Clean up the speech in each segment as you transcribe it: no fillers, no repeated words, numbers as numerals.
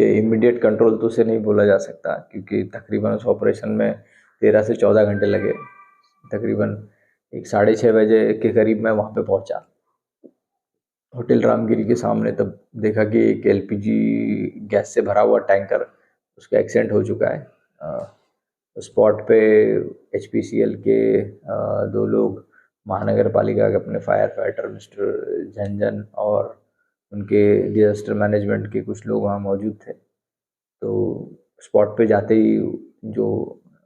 देखिए immediate control तो उसे नहीं बोला जा सकता, क्योंकि तकरीबन उस ऑपरेशन में 13 से 14 घंटे लगे। तकरीबन 6:30 बजे के करीब मैं वहाँ पे पहुँचा होटल रामगिरी के सामने। तब देखा कि एक एलपीजी गैस से भरा हुआ टैंकर, उसका एक्सीडेंट हो चुका है। स्पॉट पे एचपीसीएल के 2 लोग, महानगर पालिका के अपने फायर फाइटर मिस्टर झंझन और उनके डिजास्टर मैनेजमेंट के कुछ लोग वहाँ मौजूद थे। तो स्पॉट पे जाते ही जो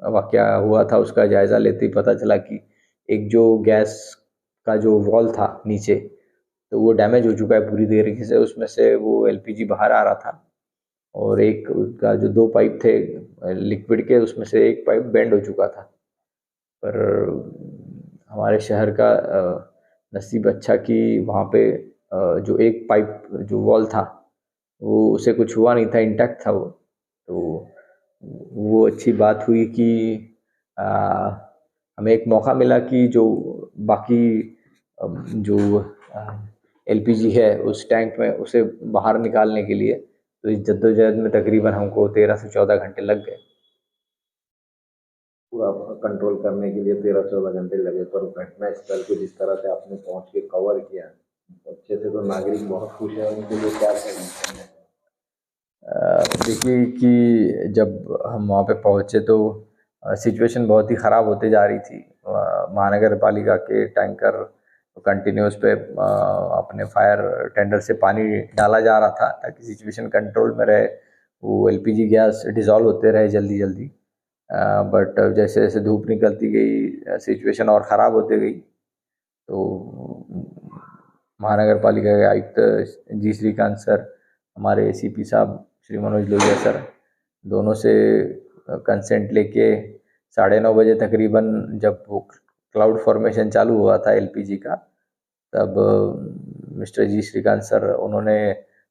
वाकया हुआ था उसका जायज़ा लेते ही पता चला कि एक जो गैस का जो वॉल था नीचे, तो वो डैमेज हो चुका है पूरी तरीके से। उसमें से वो एलपीजी बाहर आ रहा था और एक उसका जो 2 पाइप थे लिक्विड के, उसमें से एक पाइप बेंड हो चुका था। पर हमारे शहर का नसीब अच्छा कि वहाँ पे जो एक पाइप जो वॉल था वो उसे कुछ हुआ नहीं था, इंटैक्ट था वो। तो वो अच्छी बात हुई कि हमें एक मौका मिला कि जो बाकी जो एलपीजी है उस टैंक में उसे बाहर निकालने के लिए। तो इस जद्दोजहद में तकरीबन हमको 13 से 14 घंटे लग गए। पूरा कंट्रोल करने के लिए 13-14 घंटे लगे, पर घटना स्थल को जिस तरह से आपने पहुंच के कवर किया अच्छे से, तो नागरिक बहुत खुश है। उनके लिए क्या कहना है? देखिए कि जब हम वहाँ पे पहुँचे तो सिचुएशन बहुत ही ख़राब होते जा रही थी। महानगर पालिका के टैंकर कंटिन्यूस पे अपने फायर टेंडर से पानी डाला जा रहा था ताकि सिचुएशन कंट्रोल में रहे, वो एलपीजी गैस डिज़ोल्व होते रहे जल्दी जल्दी। बट जैसे जैसे धूप निकलती गई सिचुएशन और ख़राब होती गई। तो महानगर पालिका के आयुक्त जी श्रीकांत सर, हमारे एसीपी साहब श्री मनोज लोहिया सर, दोनों से कंसेंट लेके 9:30 बजे तकरीबन जब वो क्लाउड फॉर्मेशन चालू हुआ था एलपीजी का, तब मिस्टर जी श्रीकांत सर उन्होंने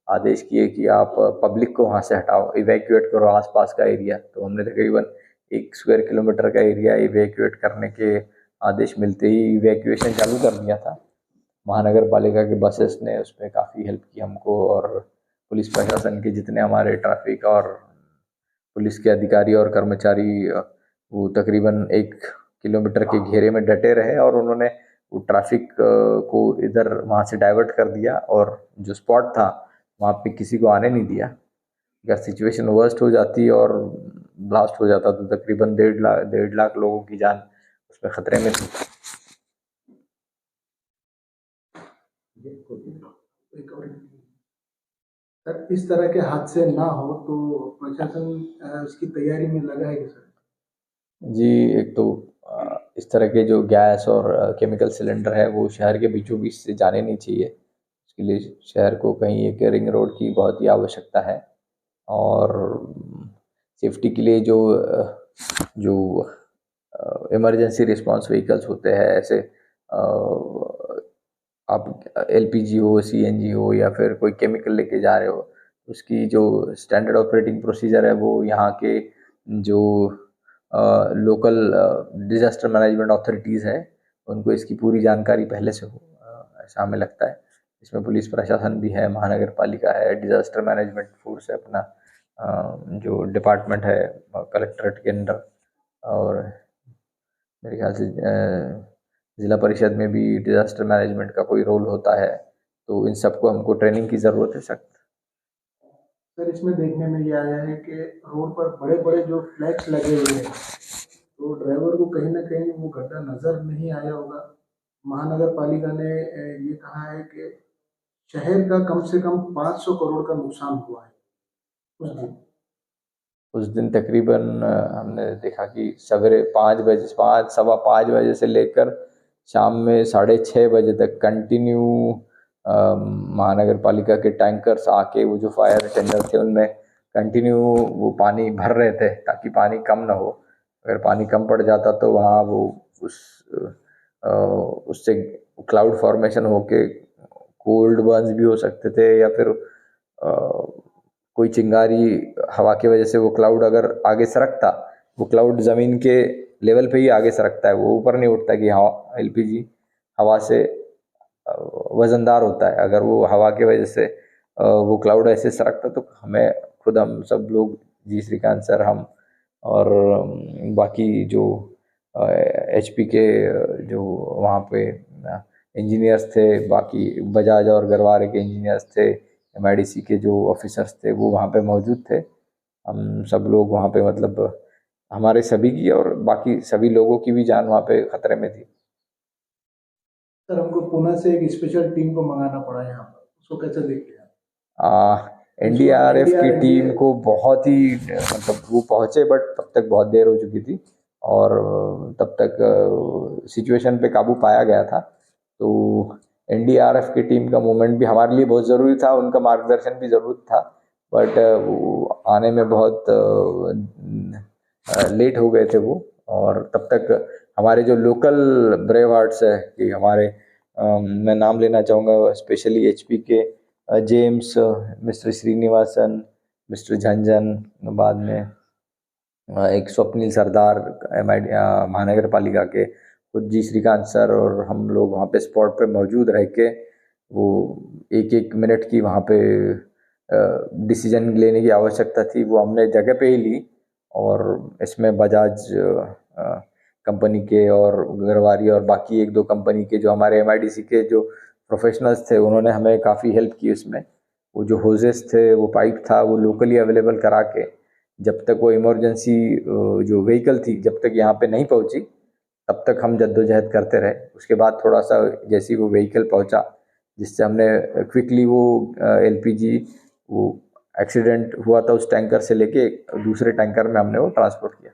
आदेश किए कि आप पब्लिक को वहाँ से हटाओ, इवैक्यूएट करो आसपास का एरिया। तो हमने तकरीबन 1 स्क्वायर किलोमीटर का एरिया इवैक्यूएट करने के आदेश मिलते ही इवैक्यूएशन चालू कर दिया था। महानगर पालिका के बसेस ने उसमें काफ़ी हेल्प की हमको, और पुलिस प्रशासन के जितने हमारे ट्रैफिक और पुलिस के अधिकारी और कर्मचारी वो तकरीबन 1 किलोमीटर के घेरे में डटे रहे, और उन्होंने वो ट्रैफिक को इधर वहाँ से डाइवर्ट कर दिया, और जो स्पॉट था वहाँ पे किसी को आने नहीं दिया। अगर सिचुएशन वर्स्ट हो जाती और ब्लास्ट हो जाता तो तकरीबन 1.5 लाख लोगों की जान उसमें खतरे में थी। सर, इस तरह के हादसे ना हो तो प्रशासन उसकी तैयारी में लगा है कि सर? जी, एक तो इस तरह के जो गैस और केमिकल सिलेंडर है वो शहर के बीचों बीच से जाने नहीं चाहिए। इसके लिए शहर को कहीं एक रिंग रोड की बहुत ही आवश्यकता है। और सेफ्टी के लिए जो इमरजेंसी रिस्पांस व्हीकल्स होते हैं, ऐसे आप एलपीजी हो, सीएनजी हो या फिर कोई केमिकल लेके जा रहे हो, उसकी जो स्टैंडर्ड ऑपरेटिंग प्रोसीजर है वो यहाँ के जो लोकल डिजास्टर मैनेजमेंट अथॉरिटीज़ है उनको इसकी पूरी जानकारी पहले से हो, ऐसा हमें लगता है। इसमें पुलिस प्रशासन भी है, महानगर पालिका है, डिजास्टर मैनेजमेंट फोर्स है अपना, जो डिपार्टमेंट है कलेक्ट्रेट के अंडर, और मेरे ख्याल से ज़िला परिषद में भी डिजास्टर मैनेजमेंट का कोई रोल होता है। तो इन सबको हमको ट्रेनिंग की ज़रूरत है सख्त। सर, इसमें देखने में ये आया है कि रोड पर बड़े बड़े जो फ्लैग्स लगे हुए हैं, तो ड्राइवर को कहीं ना कहीं वो गड्ढा नजर नहीं आया होगा। महानगर पालिका ने ये कहा है कि शहर का कम से कम 500 करोड़ का नुकसान हुआ है उस दिन। उस दिन तकरीबन हमने देखा कि सवेरे 5 बजे, 5 सवा 5 बजे से लेकर शाम में 6:30 बजे तक कंटिन्यू महानगर पालिका के टैंकर्स आके वो जो फायर टेंडर थे उनमें कंटिन्यू वो पानी भर रहे थे ताकि पानी कम ना हो। अगर पानी कम पड़ जाता तो वहाँ वो उस उससे क्लाउड फॉर्मेशन होके कोल्ड बर्न्स भी हो सकते थे, या फिर कोई चिंगारी हवा की वजह से वो क्लाउड अगर आगे सरकता, वो क्लाउड ज़मीन के लेवल पे ही आगे सरकता है, वो ऊपर नहीं उठता कि हवा एलपीजी हवा से वज़नदार होता है। अगर वो हवा की वजह से वो क्लाउड ऐसे सरकता तो हमें खुद हम सब लोग, जी श्रीकांत सर, हम और बाकी जो HP के जो वहाँ पे इंजीनियर्स थे, बाकी बजाज और गरवारे के इंजीनियर्स थे, MIDC के जो ऑफिसर्स थे वो वहाँ पे मौजूद थे। हम सब लोग वहाँ पे मतलब हमारे सभी की और बाकी सभी लोगों की भी जान वहाँ पे खतरे में थी। सर हमको पुणे से एक स्पेशल टीम को मंगाना पड़ा यहाँ पर, उसको कैसे देखते हैं? NDRF की टीम को बहुत ही मतलब वो पहुँचे बट तब तक बहुत देर हो चुकी थी और तब तक सिचुएशन पे काबू पाया गया था। तो NDRF की टीम का मूवमेंट भी हमारे लिए बहुत ज़रूरी था, उनका मार्गदर्शन भी ज़रूरी था, बट वो आने में बहुत लेट हो गए थे वो। और तब तक हमारे जो लोकल ब्रेव हार्ट्स है कि हमारे मैं नाम लेना चाहूँगा स्पेशली HP के James, mister Srinivasan, mister Jhunjhunu, बाद में एक स्वप्निल सरदार MID महानगर पालिका के, खुद जी श्रीकांत सर और हम लोग वहाँ पे स्पॉट पे मौजूद रह के वो एक एक मिनट की वहाँ पे डिसीजन लेने की आवश्यकता थी वो हमने जगह पे ही ली। और इसमें बजाज कंपनी के और गरवारी और बाकी एक दो कंपनी के जो हमारे MIDC के जो प्रोफेशनल्स थे उन्होंने हमें काफ़ी हेल्प की उसमें। वो जो होजेस थे, वो पाइप था, वो लोकली अवेलेबल करा के जब तक वो इमरजेंसी जो व्हीकल थी जब तक यहाँ पे नहीं पहुँची तब तक हम जद्दोजहद करते रहे। उसके बाद थोड़ा सा जैसी वो व्हीकल पहुँचा जिससे हमने क्विकली वो LPG वो एक्सीडेंट हुआ था उस टैंकर से लेके दूसरे टैंकर में हमने वो ट्रांसपोर्ट किया।